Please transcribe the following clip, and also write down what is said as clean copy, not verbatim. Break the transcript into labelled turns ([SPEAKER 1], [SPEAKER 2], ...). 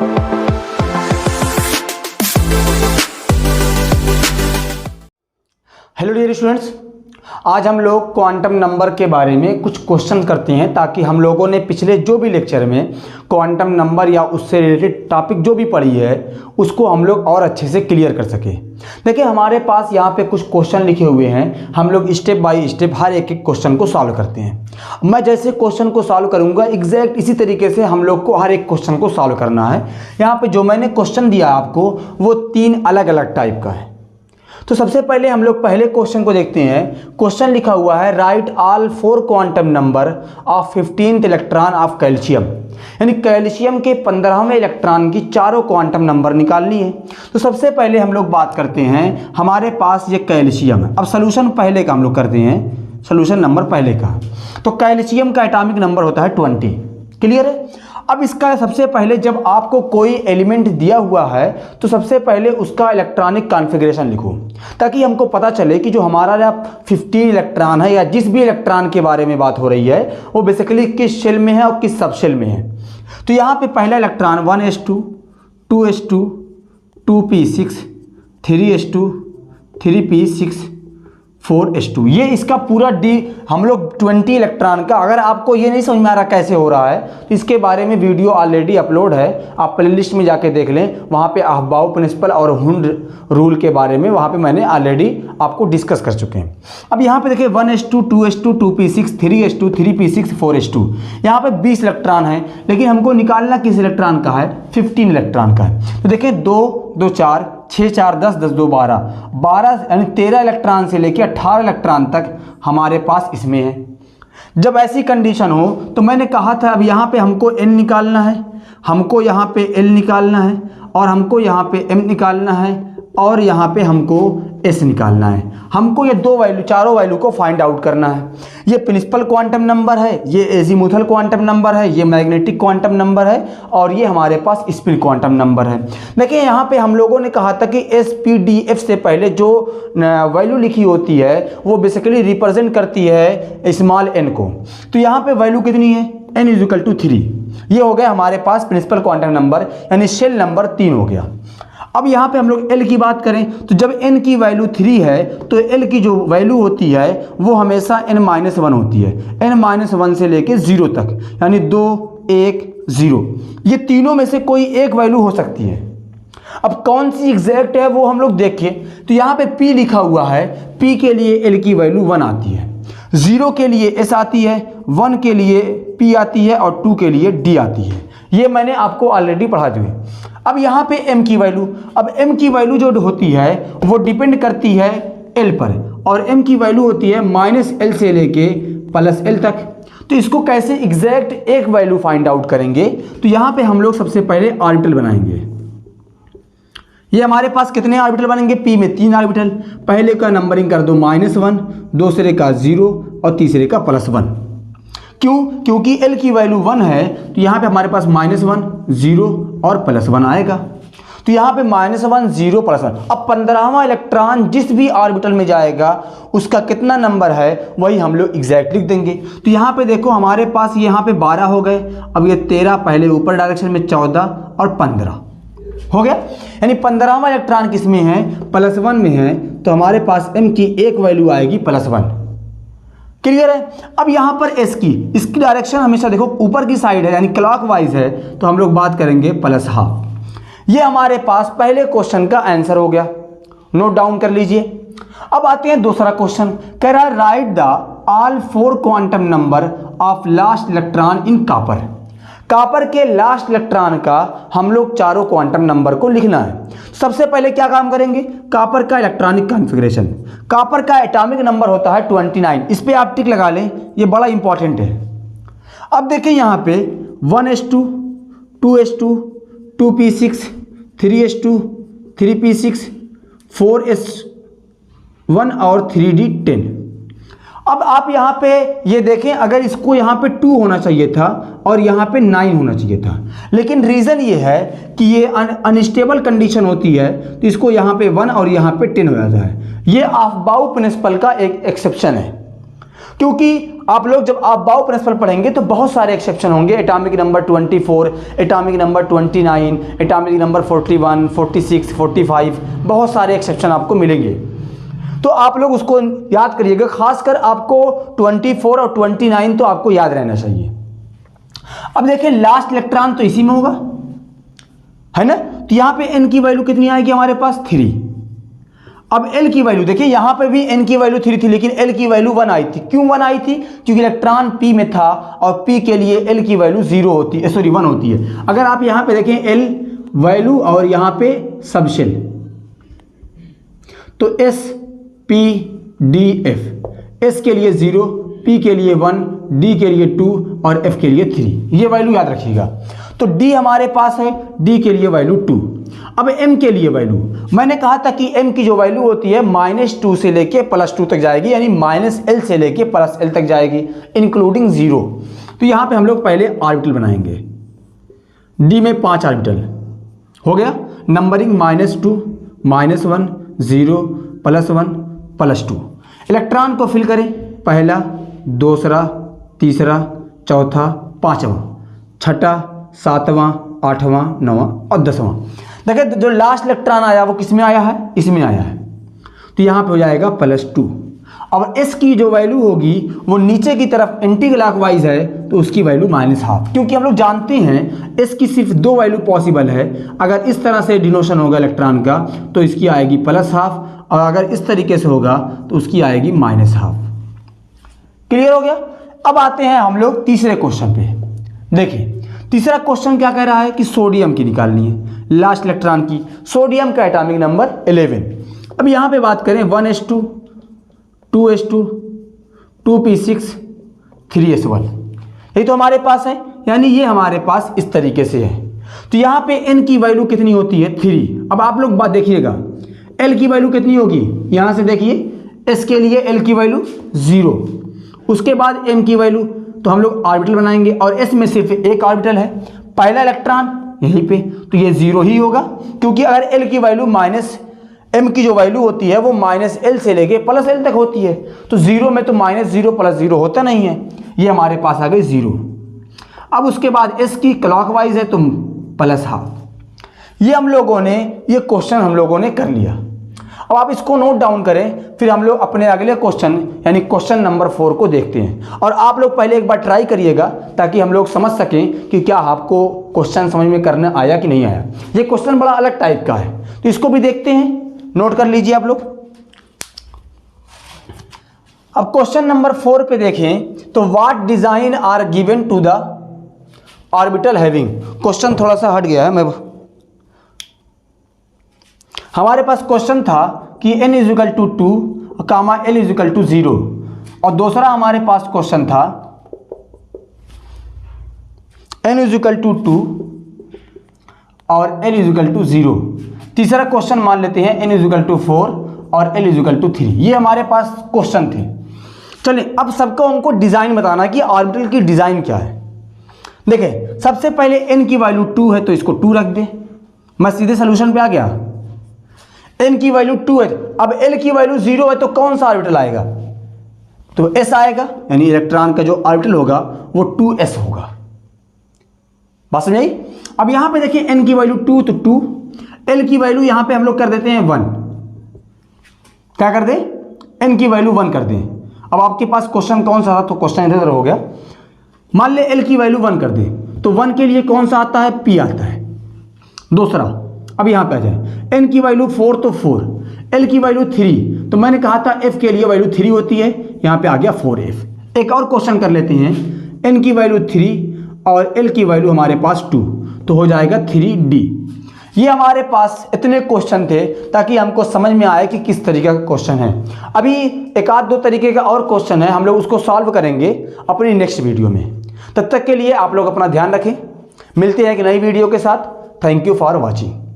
[SPEAKER 1] Hello dear students, आज हम लोग क्वांटम नंबर के बारे में कुछ क्वेश्चन करते हैं ताकि हम लोगों ने पिछले जो भी लेक्चर में क्वांटम नंबर या उससे रिलेटेड टॉपिक जो भी पढ़ी है उसको हम लोग और अच्छे से क्लियर कर सके। देखिए हमारे पास यहाँ पे कुछ क्वेश्चन लिखे हुए हैं, हम लोग स्टेप बाय स्टेप हर एक एक क्वेश्चन को सॉल्व करते हैं। मैं जैसे क्वेश्चन को सॉल्व करूँगा एग्जैक्ट इसी तरीके से हम लोग को हर एक क्वेश्चन को सॉल्व करना है। यहाँ पर जो मैंने क्वेश्चन दिया आपको वो 3 अलग अलग टाइप का है। तो सबसे पहले हम लोग पहले क्वेश्चन को देखते हैं। क्वेश्चन लिखा हुआ है right all 4 quantum number of 15th electron of calcium, यानी कैल्शियम के 15वें इलेक्ट्रॉन की चारों क्वांटम नंबर निकालनी है। तो सबसे पहले हम लोग बात करते हैं, हमारे पास ये कैल्शियम है। अब सोल्यूशन पहले का हम लोग करते हैं, सोल्यूशन नंबर पहले का। तो कैल्शियम का एटॉमिक नंबर होता है 20। क्लियर है। अब इसका सबसे पहले जब आपको कोई एलिमेंट दिया हुआ है तो सबसे पहले उसका इलेक्ट्रॉनिक कॉन्फ़िगरेशन लिखो ताकि हमको पता चले कि जो हमारा 15 इलेक्ट्रॉन है या जिस भी इलेक्ट्रॉन के बारे में बात हो रही है वो बेसिकली किस शेल में है और किस सब शेल में है। तो यहाँ पे पहला electron 1s2, 2s2, 2p6, 3s2, 3p6, 4s2, ये इसका पूरा हम लोग 20 इलेक्ट्रॉन का। अगर आपको ये नहीं समझ में आ रहा कैसे हो रहा है तो इसके बारे में वीडियो ऑलरेडी अपलोड है, आप प्लेलिस्ट में जाके देख लें। वहाँ पे अहबाउ प्रिंसिपल और हुंड रूल के बारे में वहाँ पे मैंने ऑलरेडी आपको डिस्कस कर चुके हैं। अब यहाँ पे देखिए 1s2, 2s2, 2p6, 3s2, 3p6, 4s2, यहाँ पे 20 इलेक्ट्रॉन है, लेकिन हमको निकालना किस इलेक्ट्रॉन का है? 15 इलेक्ट्रॉन का है। तो देखिए 2, 2, 4, 6, 4, 10, 10, 2, 12 यानी 13 इलेक्ट्रॉन से लेकर 18 इलेक्ट्रॉन तक हमारे पास इसमें है। जब ऐसी कंडीशन हो तो मैंने कहा था अब यहाँ पे हमको n निकालना है, हमको यहाँ पे l निकालना है, और हमको यहाँ पे m निकालना है, और यहाँ पे हमको s निकालना है। हमको ये चारों वैल्यू को फाइंड आउट करना है। ये प्रिंसिपल क्वांटम नंबर है, ये एजीमुथल क्वांटम नंबर है, ये मैग्नेटिक क्वांटम नंबर है, और ये हमारे पास स्पिन क्वांटम नंबर है। देखिए यहाँ पे हम लोगों ने कहा था कि SPDF से पहले जो वैल्यू लिखी होती है वो बेसिकली रिप्रेजेंट करती है स्मॉल n को। तो यहाँ पे वैल्यू कितनी है? n = 3। ये हो गया हमारे पास प्रिंसिपल क्वांटम नंबर, यानी शेल नंबर 3 हो गया। अब यहाँ पे हम लोग L की बात करें तो जब n की वैल्यू 3 है तो L की जो वैल्यू होती है वो हमेशा n-1 होती है, n-1 से लेके 0 तक, यानी 2, 1, 0। ये तीनों में से कोई एक वैल्यू हो सकती है। अब कौन सी एग्जैक्ट है वो हम लोग देखें तो यहाँ पे P लिखा हुआ है, P के लिए L की वैल्यू 1 आती है, 0 के लिए S आती है, 1 के लिए P आती है, और 2 के लिए D आती है। ये मैंने आपको ऑलरेडी पढ़ा दिया। अब यहाँ पे m की वैल्यू, अब m की वैल्यू जो होती है वो डिपेंड करती है l पर, और m की वैल्यू होती है -l से लेके +l तक। तो इसको कैसे एग्जैक्ट एक वैल्यू फाइंड आउट करेंगे? तो यहाँ पे हम लोग सबसे पहले ऑर्बिटल बनाएंगे। ये हमारे पास कितने ऑर्बिटल बनेंगे? p में 3 ऑर्बिटल। पहले का नंबरिंग कर दो -1, दूसरे का 0 और तीसरे का +1। क्यों? क्योंकि L की वैल्यू 1 है तो यहाँ पे हमारे पास -1, 0 और +1 आएगा। तो यहाँ पे -1, 0, +1। अब 15वां इलेक्ट्रॉन जिस भी ऑर्बिटल में जाएगा उसका कितना नंबर है वही हम लोग एग्जैक्ट लिख देंगे। तो यहाँ पे देखो हमारे पास यहाँ पे 12 हो गए, अब ये 13 पहले ऊपर डायरेक्शन में, 14 और 15 हो गया, यानी 15वां इलेक्ट्रॉन किस में है? +1 में है। तो हमारे पास m की एक वैल्यू आएगी +1। क्लियर है। अब यहाँ पर s की, इसकी डायरेक्शन हमेशा देखो ऊपर की साइड है, यानी क्लॉकवाइज है, तो हम लोग बात करेंगे +12। ये हमारे पास पहले क्वेश्चन का आंसर हो गया, नोट डाउन कर लीजिए। अब आते हैं दूसरा क्वेश्चन, कह रहा है right the all 4 quantum number of last electron in copper. Copper के लास्ट इलेक्ट्रॉन का हम लोग चारों क्वांटम नंबर को लिखना है। सबसे पहले क्या काम करेंगे? कॉपर का इलेक्ट्रॉनिक कॉन्फ़िगरेशन। कॉपर का एटॉमिक नंबर होता है 29, इस पे आप टिक लगा लें, ये बड़ा इंपॉर्टेंट है। अब देखिए यहाँ पे 1s2, 2s2, 2p6, 3s2, 3p6, 4s1 और 3d10। अब आप यहाँ पे ये देखें, अगर इसको यहाँ पे 2 होना चाहिए था और यहाँ पे 9 होना चाहिए था, लेकिन रीज़न ये है कि ये अनस्टेबल कंडीशन होती है तो इसको यहाँ पे 1 और यहाँ पे 10 हो जाता है। ये अहबाउ प्रिंसिपल का एक एक्सेप्शन है। क्योंकि आप लोग जब आप बाउ प्रिंसिपल पढ़ेंगे तो बहुत सारे एक्सेप्शन होंगे, atomic number 24, atomic number 29, atomic number 41, 46, 45, बहुत सारे एक्सेप्शन आपको मिलेंगे। तो आप लोग उसको याद करिएगा, खासकर आपको 24 और 29 तो आपको याद रहना चाहिए। अब देखें लास्ट इलेक्ट्रॉन तो इसी में होगा, है ना, तो यहाँ पे n की वैल्यू कितनी आएगी हमारे पास 3। अब L की वैल्यू देखिए, यहाँ पे भी n की वैल्यू 3 थी, लेकिन L की वैल्यू 1 आई थी। क्यों 1 आई थी? क्योंकि इलेक्ट्रॉन P में था और P के लिए L की वैल्यू 1 होती है। अगर आप यहाँ पे देखें L वैल्यू और यहाँ पे सबशेल, तो S P D F, S के लिए 0, P के लिए 1, D के लिए 2 और F के लिए 3, ये वैल्यू याद रखिएगा। तो D हमारे पास है, D के लिए वैल्यू 2। अब M के लिए वैल्यू, मैंने कहा था कि M की जो वैल्यू होती है -2 से लेके +2 तक जाएगी, यानी -L से लेके +L तक जाएगी, इंक्लूडिंग 0। तो यहाँ पे हम लोग पहले ऑर्बिटल बनाएंगे। D में 5 ऑर्बिटल हो गया, नंबरिंग -2, -1, 0, +1, +2। इलेक्ट्रॉन को फिल करें, पहला, दूसरा, तीसरा, चौथा, पाँचवा, छठा, सातवां, आठवां, नौवां और 10वां। देखिए जो लास्ट इलेक्ट्रॉन आया वो किस में आया है? इसमें आया है, तो यहाँ पे हो जाएगा +2। अब S की जो वैल्यू होगी वो नीचे की तरफ एंटी क्लॉकवाइज है, तो उसकी वैल्यू -12, क्योंकि हम लोग जानते हैं S की सिर्फ 2 वैल्यू पॉसिबल है। अगर इस तरह से डिनोशन होगा इलेक्ट्रॉन का तो इसकी आएगी +12, और अगर इस तरीके से होगा तो उसकी आएगी -12। क्लियर हो गया? अब आते हैं हम लोग तीसरे क्वेश्चन पे। देखिए तीसरा क्वेश्चन क्या कह रहा है कि सोडियम की निकालनी है, लास्ट इलेक्ट्रॉन की। सोडियम का एटॉमिक नंबर 11। अब यहाँ पे बात करें 1s2, 2s2, 2p6, 3s1, यही तो हमारे पास है, यानी ये हमारे पास इस तरीके से है। तो यहाँ पे n की वैल्यू कितनी होती है? 3। अब आप लोग बात देखिएगा, l की वैल्यू कितनी होगी? यहाँ से देखिए s के लिए l की वैल्यू 0, उसके बाद m की वैल्यू, तो हम लोग ऑर्बिटल बनाएंगे और s में सिर्फ एक ऑर्बिटल है, पहला इलेक्ट्रॉन यहीं पे, तो ये 0 ही होगा, क्योंकि अगर l की वैल्यू m की जो वैल्यू होती है वो -L से लेके +L तक होती है, तो 0 में तो -0 + 0 होता नहीं है, ये हमारे पास आ गई 0। अब उसके बाद s की क्लॉकवाइज है तो +12। ये हम लोगों ने, ये क्वेश्चन हम लोगों ने कर लिया। अब आप इसको नोट डाउन करें, फिर हम लोग अपने अगले क्वेश्चन यानी क्वेश्चन नंबर 4 को देखते हैं। और आप लोग पहले एक बार ट्राई करिएगा ताकि हम लोग समझ सकें कि क्या आपको क्वेश्चन समझ में करना आया कि नहीं आया। ये क्वेश्चन बड़ा अलग टाइप का है, तो इसको भी देखते हैं, नोट कर लीजिए आप लोग। अब क्वेश्चन नंबर 4 पे देखें तो what design are given to the orbital having. Question थोड़ा सा हट गया है, मैं हमारे पास क्वेश्चन था कि n = 2 कामा L = 0, और दूसरा हमारे पास क्वेश्चन था n = 2 और L = 0। तीसरा क्वेश्चन मान लेते हैं n = 4 और L = 3। ये हमारे पास क्वेश्चन थे। चलिए अब सबको हमको डिज़ाइन बताना कि ऑर्बिटल की डिज़ाइन क्या है। देखिए सबसे पहले n की वैल्यू 2 है तो इसको 2 रख दें, मैं सीधे सोल्यूशन पे आ गया। n की वैल्यू 2 है, अब L की वैल्यू 0 है तो कौन सा ऑर्बिटल आएगा? तो S आएगा, यानी इलेक्ट्रॉन का जो ऑर्बिटल होगा वो 2s होगा। बात समझ आई? अब यहां पे देखिए n की वैल्यू 2 तो 2, L की वैल्यू यहां पे हम लोग कर देते हैं 1। क्या कर दें? n की वैल्यू 1 कर दें। अब आपके पास क्वेश्चन कौन सा था? तो क्वेश्चन इधर हो गया। मान ले L की वैल्यू 1 कर दें, तो 1 के लिए कौन सा आता है? P आता है। दूसरा, अब यहाँ पे आ जाए, n की वैल्यू 4 तो 4, L की वैल्यू 3, तो मैंने कहा था F के लिए वैल्यू 3 होती है, यहाँ पे आ गया 4F। एक और क्वेश्चन कर लेते हैं, n की वैल्यू 3 और L की वैल्यू हमारे पास 2, तो हो जाएगा 3D। ये हमारे पास इतने क्वेश्चन थे ताकि हमको समझ में आए कि किस तरीके का क्वेश्चन है। अभी एक आध दो तरीके का और क्वेश्चन है, हम लोग उसको सॉल्व करेंगे अपनी नेक्स्ट वीडियो में। तब तक के लिए आप लोग अपना ध्यान रखें, मिलते हैं एक नई वीडियो के साथ। Thank you for watching.